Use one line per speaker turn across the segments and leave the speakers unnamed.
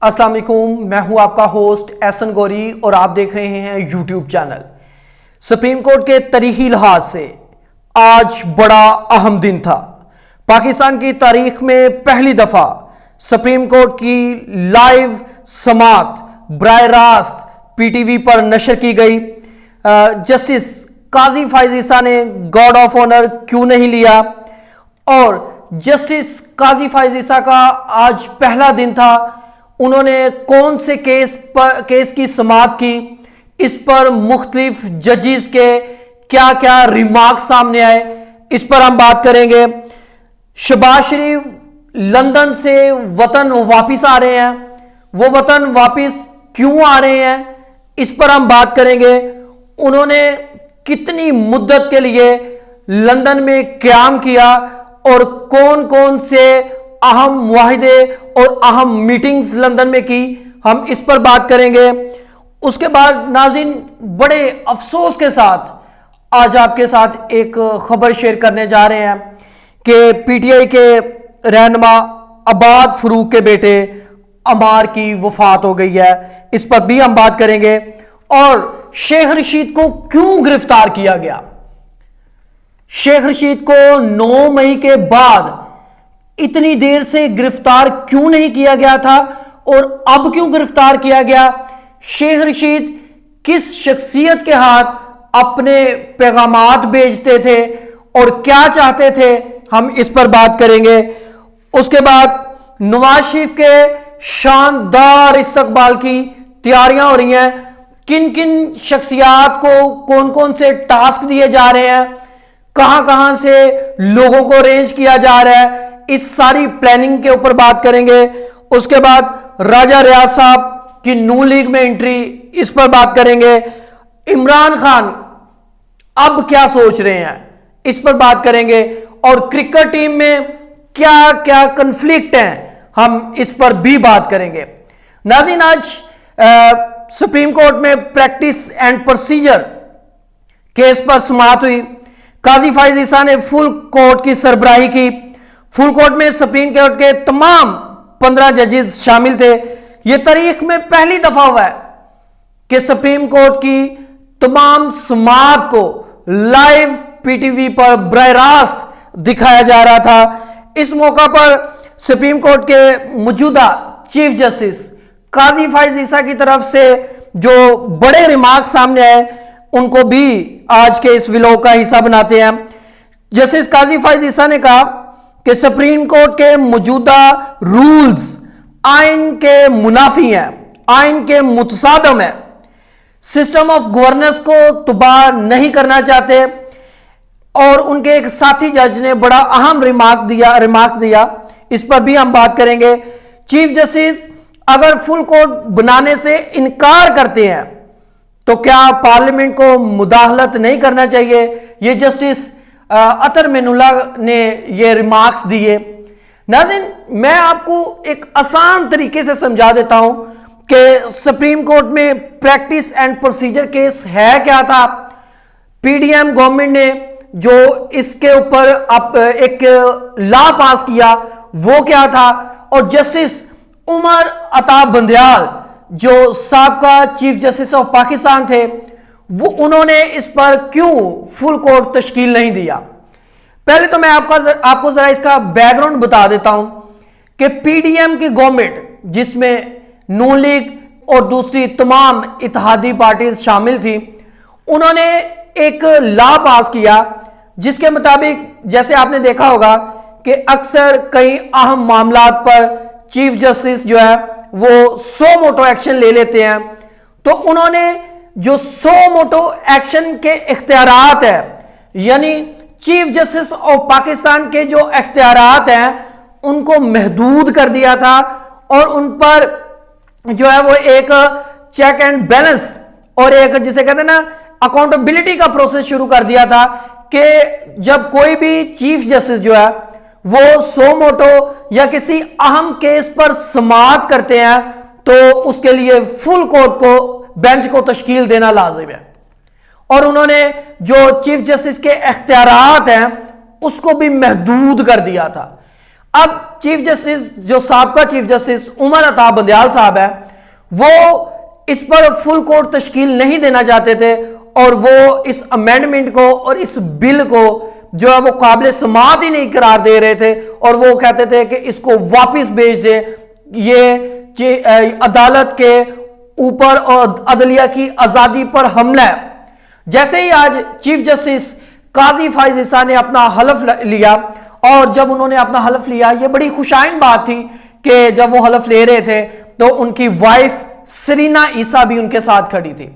अस्सलाम वालेकुम, मैं हूं आपका होस्ट एहसन गौरी और आप देख रहे हैं यूट्यूब चैनल। सुप्रीम कोर्ट के तारीखी लिहाज से आज बड़ा अहम दिन था। पाकिस्तान की तारीख में पहली दफा सुप्रीम कोर्ट की लाइव समाअत बराह रास्त पीटीवी पर नशर की गई। जस्टिस काजी फाइज ईसा ने गार्ड ऑफ ऑनर क्यों नहीं लिया और जस्टिस काजी फाइज ईसा का आज पहला दिन था, उन्होंने कौन से केस की समाअत की, इस पर मुख्तलिफ जजेस के क्या क्या रिमार्क सामने आए, इस पर हम बात करेंगे। शहबाज शरीफ लंदन से वतन वापिस आ रहे हैं, वो वतन वापिस क्यों आ रहे हैं, इस पर हम बात करेंगे। उन्होंने कितनी मुद्दत के लिए लंदन में क़याम किया और कौन कौन से अहम मुआहिदे और अहम मीटिंग्स लंदन में की, हम इस पर बात करेंगे। उसके बाद नाज़रीन, बड़े अफसोस के साथ आज आपके साथ एक खबर शेयर करने जा रहे हैं कि पीटीआई के रहनुमा अब्बाद फरूक के बेटे अमार की वफात हो गई है, इस पर भी हम बात करेंगे। और शेख रशीद को क्यों गिरफ्तार किया गया, शेख रशीद को 9 मई के बाद इतनी देर से गिरफ्तार क्यों नहीं किया गया था और अब क्यों गिरफ्तार किया गया, शेख रशीद किस शख्सियत के हाथ अपने पैगामात भेजते थे और क्या चाहते थे, हम इस पर बात करेंगे। उसके बाद नवाज शरीफ के शानदार इस्तकबाल की तैयारियां हो रही हैं, किन किन शख्सियात को कौन कौन से टास्क दिए जा रहे हैं, कहां कहां से लोगों को अरेंज किया जा रहा है, इस सारी प्लानिंग के ऊपर बात करेंगे। उसके बाद राजा रियाज साहब की नून लीग में एंट्री, इस पर बात करेंगे। इमरान खान अब क्या सोच रहे हैं, इस पर बात करेंगे। और क्रिकेट टीम में क्या क्या कन्फ्लिक्ट हैं, हम इस पर भी बात करेंगे। नाज़रीन, आज सुप्रीम कोर्ट में प्रैक्टिस एंड प्रोसीजर केस पर समाअत हुई। काजी फाइज ईसा ने फुल कोर्ट की सरबराही की। फुल कोर्ट में सुप्रीम कोर्ट के तमाम 15 जजेस शामिल थे। यह तारीख में पहली दफा हुआ है कि सुप्रीम कोर्ट की तमाम समाअत को लाइव पीटीवी पर बराह रास्त दिखाया जा रहा था। इस मौका पर सुप्रीम कोर्ट के मौजूदा चीफ जस्टिस काजी फाइज ईसा की तरफ से जो बड़े रिमार्क सामने आए, उनको भी आज के इस व्लॉग का हिस्सा बनाते हैं। जस्टिस काजी फाइज ईसा ने कहा कि सुप्रीम कोर्ट के मौजूदा रूल्स आइन के मुनाफी हैं, आइन के मुतसादम है, सिस्टम ऑफ गवर्नेंस को तबाह नहीं करना चाहते। और उनके एक साथी जज ने बड़ा अहम रिमार्क्स दिया, इस पर भी हम बात करेंगे। चीफ जस्टिस अगर फुल कोर्ट बनाने से इनकार करते हैं तो क्या पार्लियामेंट को मुदाखलत नहीं करना चाहिए, ये जस्टिस अतर मेनुल्ला ने ये रिमार्क्स दिए। नाज़रीन, मैं आपको एक आसान तरीके से समझा देता हूं कि सुप्रीम कोर्ट में प्रैक्टिस एंड प्रोसीजर केस है क्या था। पीडीएम गवर्नमेंट ने जो इसके ऊपर एक लॉ पास किया वो क्या था, और जस्टिस उमर अता बंदयाल जो साबका चीफ जस्टिस ऑफ पाकिस्तान थे, वो उन्होंने इस पर क्यों फुल कोर्ट तश्कील नहीं दिया। पहले तो मैं आपको जरा इसका बैकग्राउंड बता देता हूं कि पीडीएम की गवर्नमेंट, जिसमें नून लीग और दूसरी तमाम इत्तेहादी पार्टीज शामिल थी, उन्होंने एक लॉ पास किया जिसके मुताबिक, जैसे आपने देखा होगा कि अक्सर कई अहम मामलात पर चीफ जस्टिस जो है वो सो मोटो एक्शन ले लेते हैं। तो उन्होंने जो सो मोटो एक्शन के इख्तियारात है, यानी चीफ जस्टिस ऑफ पाकिस्तान के जो इख्तियारात हैं, उनको महदूद कर दिया था और उन पर जो है वो एक चेक एंड बैलेंस और एक, जिसे कहते हैं ना, अकाउंटेबिलिटी का प्रोसेस शुरू कर दिया था कि जब कोई भी चीफ जस्टिस जो है वो सो मोटो या किसी अहम केस पर समाअत करते हैं तो उसके लिए फुल कोर्ट को, बेंच को तश्कील देना लाजिम है। और उन्होंने जो चीफ जस्टिस के इख्तियारात हैं उसको भी महदूद कर दिया था। अब चीफ जस्टिस जो साबका चीफ जस्टिस उमर अता बंदयाल साहब है, वो इस पर फुल कोर्ट तश्कील नहीं देना चाहते थे और वो इस अमेंडमेंट को और इस बिल को जो है वो काबिल समाअत ही नहीं करार दे रहे थे और वो कहते थे कि इसको वापस भेज दे, ये अदालत के ऊपर और अदलिया की आजादी पर हमला है। जैसे ही आज चीफ जस्टिस काजी फाइज ईसा ने अपना हलफ लिया और जब उन्होंने अपना हलफ लिया, ये बड़ी खुशाइन बात थी कि जब वो हलफ ले रहे थे तो उनकी वाइफ सरीना ईसा भी उनके साथ खड़ी थी।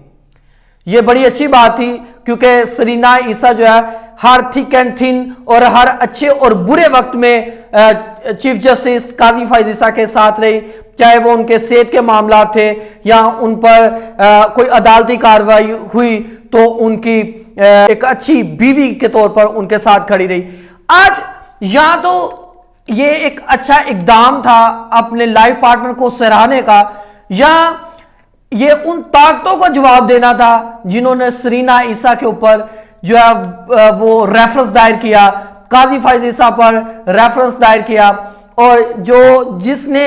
ये बड़ी अच्छी बात थी क्योंकि सरीना ईसा जो है हर थिक एंड थिन और हर अच्छे और बुरे वक्त में चीफ जस्टिस काजी फाइज ईसा के साथ रही, चाहे वो उनके सेहत के मामला थे या उन पर कोई अदालती कार्रवाई हुई तो उनकी एक अच्छी बीवी के तौर पर उनके साथ खड़ी रही। आज या तो ये एक अच्छा इकदाम था अपने लाइफ पार्टनर को सराहने का, या ये उन ताकतों को जवाब देना था जिन्होंने सरीना ईसा के ऊपर जो है वो रेफरेंस दायर किया, काजी फाइज ईसा पर रेफरेंस दायर किया और जो जिसने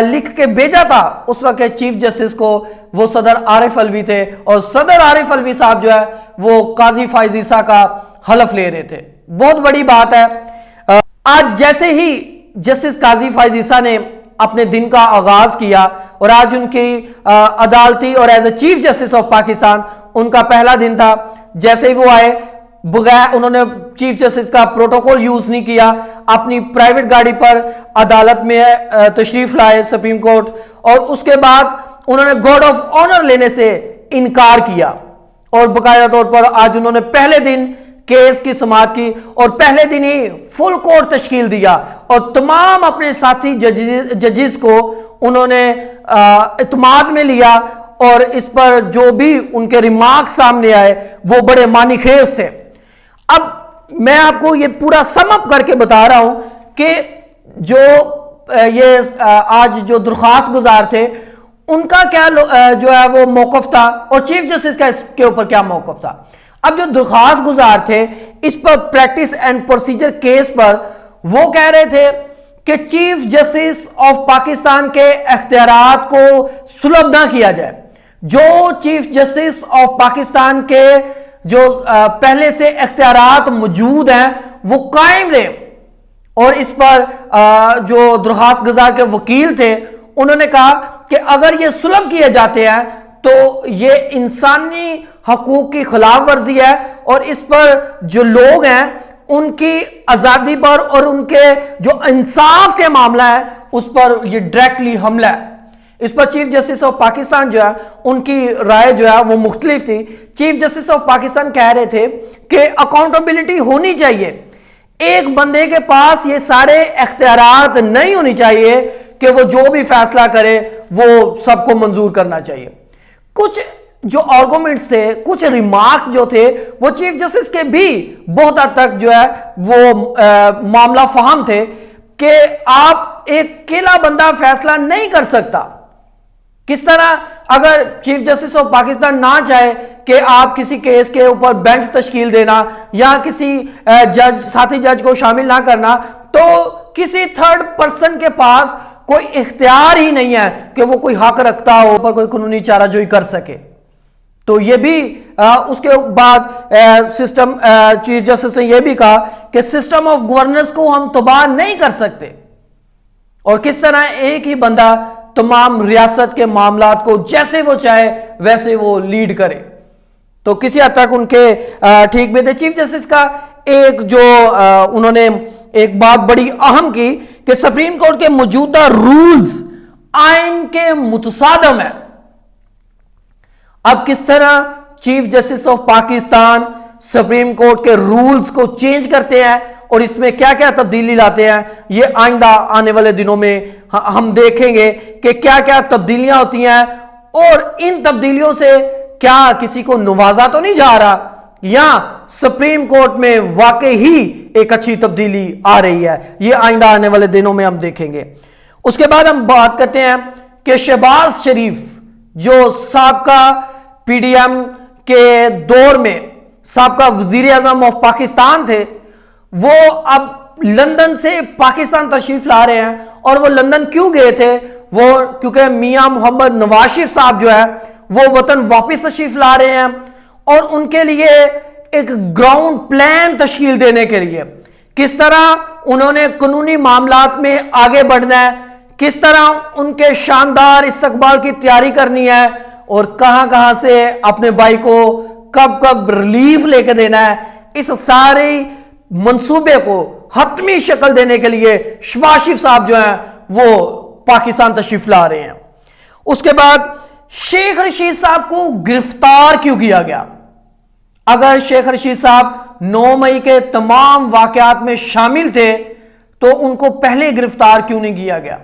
लिख के भेजा था उस वक्त चीफ जस्टिस को वो सदर आरिफ अलवी थे और सदर आरिफ अलवी साहब जो है वो काजी फाइज ईसा का हलफ ले रहे थे। बहुत बड़ी बात है। आज जैसे ही जस्टिस काजी फाइज ईसा ने अपने दिन का आगाज किया और आज उनकी अदालती और as a chief justice of Pakistan उनका पहला दिन था। जैसे ही वो आए, बगैर उन्होंने चीफ जस्टिस का प्रोटोकॉल यूज नहीं किया, अपनी प्राइवेट गाड़ी पर अदालत में तशरीफ लाए सुप्रीम कोर्ट और उसके बाद उन्होंने गार्ड ऑफ ऑनर लेने से इनकार किया और बकायदा तौर पर आज उन्होंने पहले दिन केस की समाअत की और पहले दिन ही फुल कोर्ट तश्कील दिया और तमाम अपने साथी जजेस को उन्होंने इत्माद में लिया और इस पर जो भी उनके रिमार्क सामने आए वो बड़े मानीखेज थे। अब मैं आपको ये पूरा समअप करके बता रहा हूं कि जो ये आज जो दरख्वास्त गुजार थे उनका क्या जो है वो मौकफ था और चीफ जस्टिस का इसके ऊपर क्या मौकफ था। अब जो दरख्वास्त गुजार थे इस पर प्रैक्टिस एंड प्रोसीजर केस पर वो कह रहे थे कि चीफ जस्टिस ऑफ पाकिस्तान के इख्तियारात को सुलभ ना किया जाए। जो चीफ जस्टिस ऑफ पाकिस्तान के जो पहले से इख्तियारात मौजूद हैं वो कायम रहे और इस पर जो दरख्वास्त गुजार के वकील थे उन्होंने कहा कि अगर ये सुलभ किए जाते हैं तो ये इंसानी हकूक की खिलाफ वर्जी है और इस पर जो लोग हैं उनकी आजादी पर और उनके जो इंसाफ के मामला है उस पर ये डायरेक्टली हमला है। इस पर चीफ जस्टिस ऑफ पाकिस्तान जो है उनकी राय जो है वो मुख्तलिफ थी। चीफ जस्टिस ऑफ पाकिस्तान कह रहे थे कि अकाउंटेबिलिटी होनी चाहिए, एक बंदे के पास ये सारे इख्तियारात नहीं होनी चाहिए कि वो जो भी फैसला करे वो सबको मंजूर करना चाहिए। कुछ जो आर्गुमेंट्स थे, कुछ रिमार्क्स जो थे वो चीफ जस्टिस के भी बहुत हद तक जो है वो मामला फहम थे कि आप एक अकेला बंदा फैसला नहीं कर सकता। किस तरह अगर चीफ जस्टिस ऑफ पाकिस्तान ना चाहे कि आप किसी केस के ऊपर बेंच तश्कील देना या किसी जज साथी जज को शामिल ना करना तो किसी थर्ड पर्सन के पास कोई इख्तियार ही नहीं है कि वो कोई हक रखता हो पर कोई कानूनी चाराजोई कर सके। तो ये भी उसके बाद सिस्टम चीफ जस्टिस ने यह भी कहा कि सिस्टम ऑफ गवर्नेंस को हम तबाह नहीं कर सकते और किस तरह एक ही बंदा तमाम रियासत के मामलात को जैसे वो चाहे वैसे वो लीड करे। तो किसी हद तक उनके ठीक भी थे। चीफ जस्टिस का एक जो उन्होंने एक बात बड़ी अहम की कि सुप्रीम कोर्ट के मौजूदा रूल्स आइन के मुतसादम है। अब किस तरह chief justice of Pakistan supreme court के रूल्स को चेंज करते हैं और इसमें क्या क्या तब्दीली लाते हैं, ये आइंदा आने वाले दिनों में हम देखेंगे कि क्या क्या तब्दीलियां होती हैं और इन तब्दीलियों से क्या किसी को नवाजा तो नहीं जा रहा या सुप्रीम कोर्ट में वाकई ही एक अच्छी तब्दीली आ रही है। ये आइंदा आने वाले दिनों में हम देखेंगे। उसके बाद हम बात करते हैं कि शहबाज शरीफ जो साबका पीडीएम के दौर में साबका वजीर आजम ऑफ पाकिस्तान थे वो अब लंदन से पाकिस्तान तशरीफ ला रहे हैं। और वो लंदन क्यों गए थे? वो क्योंकि मियां मोहम्मद नवाज शरीफ साहब जो है वो वतन वापस तशरीफ ला रहे हैं और उनके लिए एक ग्राउंड प्लान तश्कील देने के लिए किस तरह उन्होंने कानूनी मामलात में आगे बढ़ना है, किस तरह उनके शानदार इस्तकबाल की तैयारी करनी है और कहां कहां से अपने भाई को कब कब रिलीफ लेके देना है, इस सारे मंसूबे को हतमी शक्ल देने के लिए शहबाज शरीफ साहब जो हैं वो पाकिस्तान तशरीफ ला रहे हैं। उसके बाद शेख रशीद साहब को गिरफ्तार क्यों किया गया? अगर शेख रशीद साहब 9 मई के तमाम वाकयात में शामिल थे तो उनको पहले गिरफ्तार क्यों नहीं किया गया?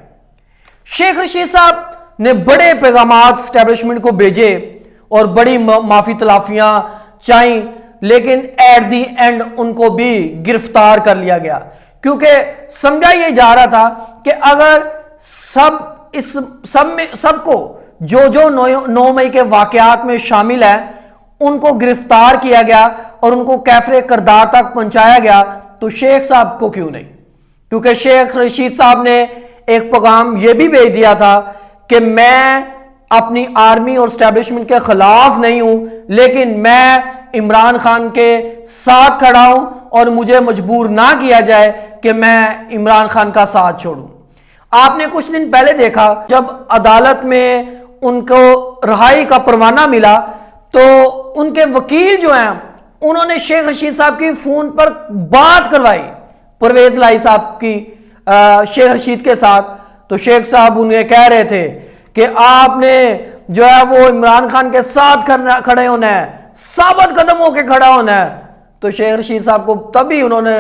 शेख रशीद साहब ने बड़े पैगामात एस्टेब्लिशमेंट को भेजे और बड़ी माफी तलाफियां चाही, लेकिन एट दी एंड उनको भी गिरफ्तार कर लिया गया क्योंकि समझा यह जा रहा था कि अगर सबको जो 9 मई के वाकयात में शामिल है उनको गिरफ्तार किया गया और उनको कैफरे करदार तक पहुंचाया गया तो शेख साहब को क्यों नहीं? क्योंकि शेख रशीद साहब ने एक पैगाम यह भी भेज दिया था कि मैं अपनी आर्मी और एस्टेब्लिशमेंट के खिलाफ नहीं हूं, लेकिन मैं इमरान खान के साथ खड़ा हूं और मुझे मजबूर ना किया जाए कि मैं इमरान खान का साथ छोड़ूं। आपने कुछ दिन पहले देखा जब अदालत में उनको रिहाई का परवाना मिला तो उनके वकील जो हैं उन्होंने शेख रशीद साहब की फोन पर बात करवाई परवेज लाई साहब की शेख रशीद के साथ। तो शेख साहब उन्हें कह रहे थे कि आपने जो है वो इमरान खान के साथ खड़े होना है, साबित कदम होकर खड़ा होना है। तो शेख रशीद साहब को तभी उन्होंने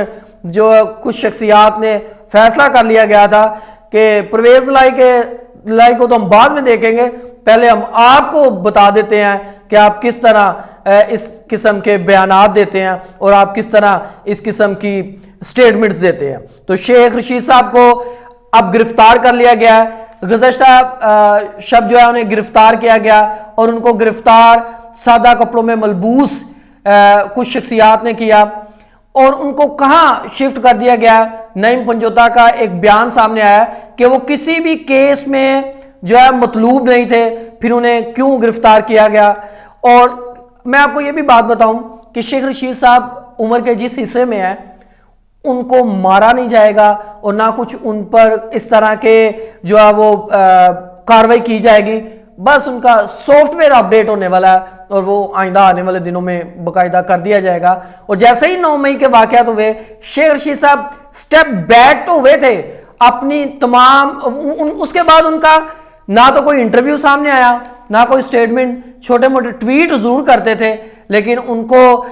जो कुछ शख्सियात ने फैसला कर लिया गया था कि परवेज लाई को तो हम बाद में देखेंगे, पहले हम आपको बता देते हैं कि आप किस तरह इस किस्म के बयानात देते हैं और आप किस तरह इस किस्म की स्टेटमेंट्स देते हैं। तो शेख रशीद साहब को अब गिरफ्तार कर लिया गया है। गुज़श्ता शब जो है उन्हें गिरफ्तार किया गया और उनको गिरफ्तार सादा कपड़ों में मलबूस कुछ शख्सियात ने किया और उनको कहां शिफ्ट कर दिया गया। नईम पंजोता का एक बयान सामने आया कि वो किसी भी केस में जो है मतलूब नहीं थे, फिर उन्हें क्यों गिरफ्तार किया गया। और मैं आपको यह भी बात बताऊं कि शेख रशीद साहब उम्र के जिस हिस्से में है उनको मारा नहीं जाएगा और ना कुछ उन पर इस तरह के जो है वो कार्रवाई की जाएगी, बस उनका सॉफ्टवेयर अपडेट होने वाला है और वो आइंदा आने वाले दिनों में बाकायदा कर दिया जाएगा। और जैसे ही 9 मई के वाकयात हुए शेख रशीद साहब स्टेप बैक तो हुए थे अपनी तमाम उसके बाद उनका ना तो कोई इंटरव्यू सामने आया ना कोई स्टेटमेंट, छोटे मोटे ट्वीट जरूर करते थे, लेकिन उनको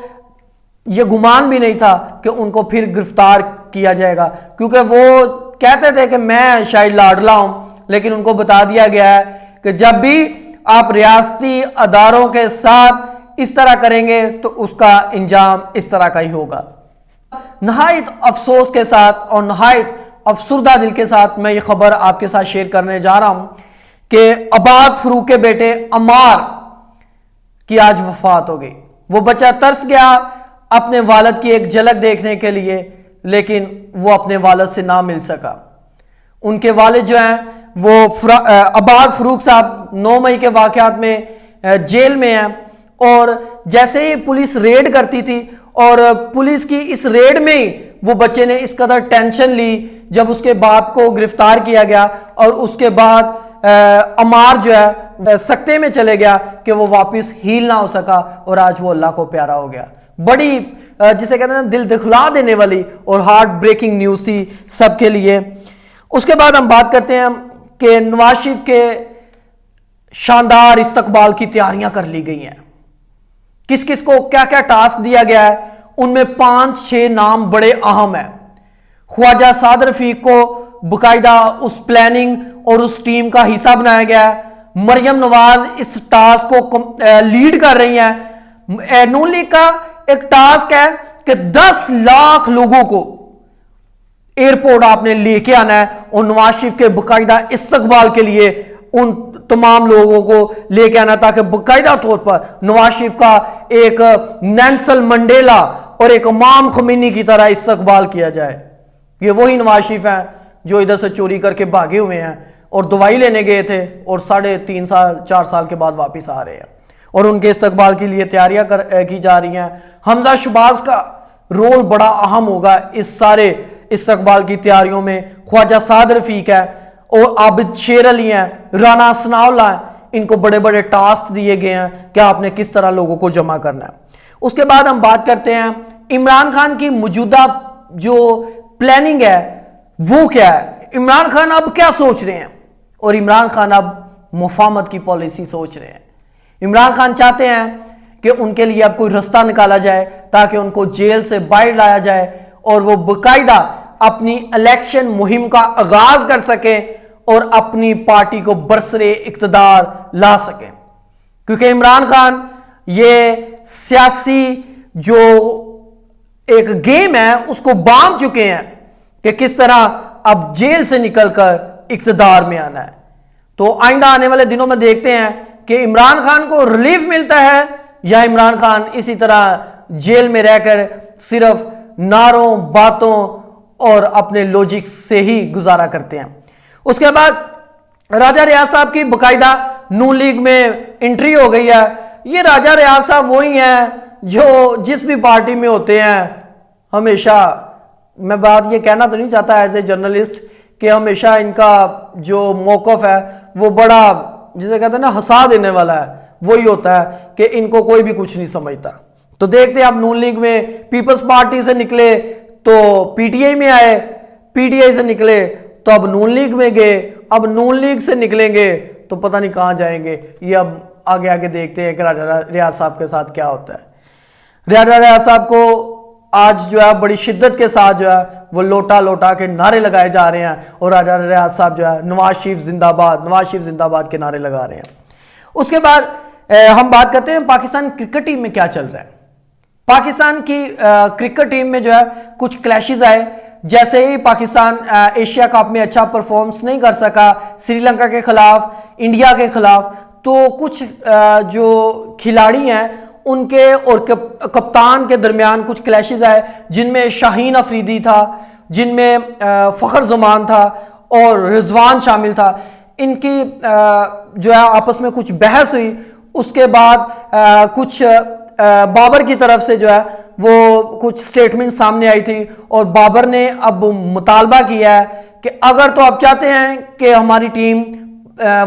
यह गुमान भी नहीं था कि उनको फिर गिरफ्तार किया जाएगा क्योंकि वो कहते थे कि मैं शायद लाडला हूं, लेकिन उनको बता दिया गया है कि जब भी आप रियासती अदारों के साथ इस तरह करेंगे तो उसका इंजाम इस तरह का ही होगा। नहायत अफसोस के साथ और नहायत अफसुर्दा दिल के साथ मैं ये खबर आपके साथ शेयर करने जा रहा हूं कि अबाद फरूक के बेटे अमार की आज वफात हो गई। वो बच्चा तरस गया अपने वालिद की एक झलक देखने के लिए, लेकिन वो अपने वालिद से ना मिल सका। उनके वालिद जो हैं वो अबाद फरूक साहब 9 मई के वाकयात में जेल में हैं और जैसे ही पुलिस रेड करती थी और पुलिस की इस रेड में ही वो बच्चे ने इस कदर टेंशन ली जब उसके बाप को गिरफ्तार किया गया और उसके बाद अमार जो है सकते में चले गया कि वो वापस हील ना हो सका और आज वो अल्लाह को प्यारा हो गया। बड़ी जिसे कहते हैं दिल दिखला देने वाली और हार्ट ब्रेकिंग न्यूज़ थी सबके लिए। उसके बाद हम बात करते हैं कि नवाज शरीफ के शानदार इस्तकबाल की तैयारियां कर ली गई हैं। किस किस को क्या क्या टास्क दिया गया है, उनमें 5-6 नाम बड़े अहम हैं। ख्वाजा साद रफीक को बाकायदा उस प्लानिंग और उस टीम का हिस्सा बनाया गया है। मरियम नवाज इस टास्क को लीड कर रही हैं। नून लीग का एक टास्क है कि 10 लाख लोगों को एयरपोर्ट आपने लेके आना है और नवाज शरीफ के बाकायदा इस्तकबाल के लिए उन तमाम लोगों को लेके आना ताकि बाकायदा तौर पर नवाज शरीफ का एक नेल्सन मंडेला और एक इमाम ख़ुमैनी की तरह इस्तकबाल किया जाए। ये वही नवाज शरीफ हैं जो इधर से चोरी करके भागे हुए हैं और दवाई लेने गए थे और 3.5 साल 4 साल के बाद वापस आ रहे हैं और उनके इस्तकबाल के लिए तैयारियां की जा रही हैं। हमजा शहबाज का रोल बड़ा अहम होगा इस सारे इस्तकबाल की तैयारियों में। ख्वाजा साद रफीक है और आबिद शेर अली हैं, राना सनाउल्लाह हैं, इनको बड़े बड़े टास्क दिए गए हैं कि आपने किस तरह लोगों को जमा करना है। उसके बाद हम बात करते हैं इमरान खान की मौजूदा जो प्लानिंग है वो क्या है। इमरान खान अब क्या सोच रहे हैं, और इमरान खान अब मुफाहमत की पॉलिसी सोच रहे हैं। इमरान खान चाहते हैं कि उनके लिए अब कोई रास्ता निकाला जाए ताकि उनको जेल से बाहर लाया जाए और वो बाकायदा अपनी इलेक्शन मुहिम का आगाज कर सके और अपनी पार्टी को बरसरे इक्तदार ला सके, क्योंकि इमरान खान ये सियासी जो एक गेम है उसको बांध चुके हैं कि किस तरह अब जेल से निकलकर इक्तदार में आना है। तो आइंदा आने वाले दिनों में देखते हैं कि इमरान खान को रिलीफ मिलता है या इमरान खान इसी तरह जेल में रहकर सिर्फ नारों बातों और अपने लॉजिक से ही गुजारा करते हैं। उसके बाद राजा रियाज साहब की बकायदा नून लीग में एंट्री हो गई है। ये राजा रियाज साहब वही हैं जो जिस भी पार्टी में होते हैं हमेशा, मैं बात ये कहना तो नहीं चाहता एज ए जर्नलिस्ट कि हमेशा इनका जो मौकफ है वो बड़ा जिसे कहते हैं ना हंसा देने वाला है, वही होता है कि इनको कोई भी कुछ नहीं समझता। तो देखते हैं आप नून लीग में पीपल्स पार्टी से निकले तो पीटीआई में आए, पीटीआई से निकले तो अब नून लीग में गए, अब नून लीग से निकलेंगे तो पता नहीं कहां जाएंगे। ये अब आगे आगे देखते हैं कि राजा रियाज साहब के साथ क्या होता है। राजा रियाज साहब को आज जो है बड़ी शिद्दत के साथ जो है वो लोटा लोटा के नारे लगाए जा रहे हैं और राजा रियाज साहब जो है नवाज शरीफ जिंदाबाद, नवाज शरीफ जिंदाबाद के नारे लगा रहे हैं। उसके बाद हम बात करते हैं पाकिस्तान क्रिकेट टीम में क्या चल रहा है। पाकिस्तान की क्रिकेट टीम में जो है कुछ क्लैशेस आए, जैसे ही पाकिस्तान एशिया कप में अच्छा परफॉर्मेंस नहीं कर सका श्रीलंका के खिलाफ, इंडिया के खिलाफ, तो कुछ जो खिलाड़ी हैं उनके और कप्तान के दरमियान कुछ क्लैशेस आए, जिनमें शाहीन अफरीदी था, जिनमें फखर जमान था और रिजवान शामिल था। इनकी जो है आपस में कुछ बहस हुई। उसके बाद कुछ बाबर की तरफ से जो है वो कुछ स्टेटमेंट सामने आई थी और बाबर ने अब मुतालबा किया है कि अगर तो आप चाहते हैं कि हमारी टीम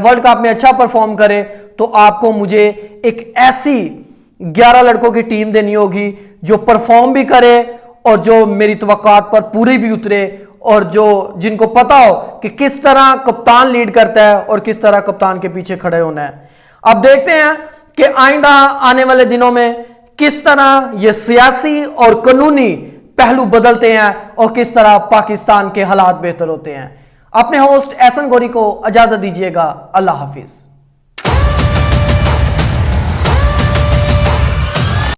वर्ल्ड कप में अच्छा परफॉर्म करे तो आपको मुझे एक ऐसी 11 लड़कों की टीम देनी होगी जो परफॉर्म भी करे और जो मेरी तवक्कात पर पूरी भी उतरे और जो जिनको पता हो कि किस तरह कप्तान लीड करता है और किस तरह कप्तान के पीछे खड़े होना है। अब देखते हैं कि आइंदा आने वाले दिनों में किस तरह ये सियासी और कानूनी पहलू बदलते हैं और किस तरह पाकिस्तान के हालात बेहतर होते हैं। अपने होस्ट एहसन गौरी को इजाजत दीजिएगा। अल्लाह हाफिज।